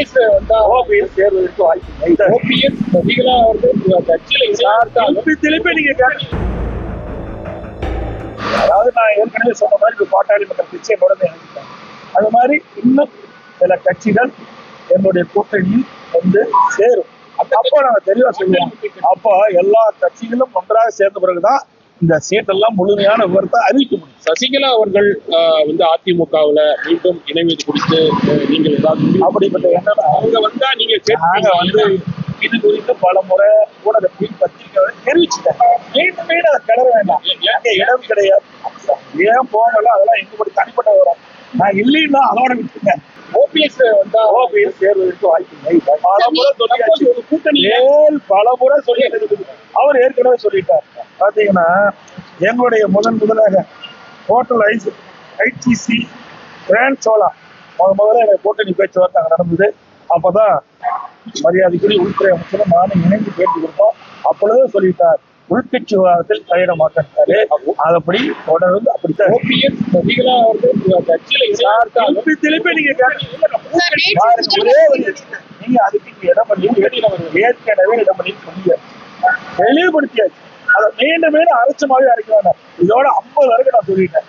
OPS வந்தா OPS தேர்வதற்கு வாய்ப்பு இல்லை. ஓபிஎஸ் சசிகலா அவர்கள் கட்சியில திருப்பி நீங்க கேட்டீங்க. அதாவது நான் ஏற்கனவே சொன்ன மாதிரி ஒரு பாட்டாளி மக்கள் கட்சியை தொடர்ந்து இணைச்சிட்டேன். அது மாதிரி இன்னும் சில கட்சிகள் என்னுடைய கூட்டணியில் வந்து சேரும். அப்போ நாங்க தெளிவா சொல்லுவோம். அப்போ எல்லா கட்சிகளும் ஒன்றாக சேர்ந்த பிறகுதான் இந்த சீட்டெல்லாம் முழுமையான விவரத்தை அறிவிக்க முடியும். சசிகலா அவர்கள் வந்து அதிமுகவுல மீண்டும் இணைவது குறித்து நீங்கள் ஏதாவது அப்படிப்பட்ட எண்ணம் அவங்க வந்தா நீங்க நாங்க வந்து இது குறித்து பல முறை ஊடகத்தில் பத்திரிகை தெரிவிச்சுட்டேன். மீண்டும் மீண்டும் அதை கிளற வேண்டாம். அங்க இடம் கிடையாது. ஏன் போகல அதெல்லாம் எங்க தனிப்பட்ட வரும். நான் இல்லைன்னா அதோட விட்டுங்க. ஓபிஎஸ் வந்தா ஓபிஎஸ் தேர்வதற்கு வாய்ப்பு இல்லை. பல முறை சொல்லியாச்சு. ஒரு கூட்டணி பல முறை சொல்லி அவர் ஏற்கனவே சொல்லிட்டார். பாத்தீங்கன்னா எங்களுடைய முதலாக ஹோட்டல் ஐடிசி கிராண்ட் சோலா முதல்ல எனக்கு கூட்டணி பேச்சுவார்த்தை அங்க நடந்தது. அப்பதான் மரியாதைக்குரிய உள்துறை அமைச்சரும் நானும் இணைந்து பேட்டி கொடுத்தோம். அப்பொழுதே சொல்லிட்டார், உள்கட்சி விவாதத்தில் தலையிட மாட்டாரு. அதப்படி தொடர்ந்து அப்படித்தான். ஓபிஎஸ் சசிகலா அவர்கள் கட்சியில திருப்பி நீங்க நீங்க அதுக்கு இடம் பண்ணி ஏற்கனவே இடம் பண்ணி சொல்லிய தெளிவுபடுத்தியாச்சு. அதை மீண்டும் மீண்டும் அரைச்சமாவே அரைக்க வேண்டாம். இதோட 50 வரைக்கும் நான் சொல்லிட்டேன்.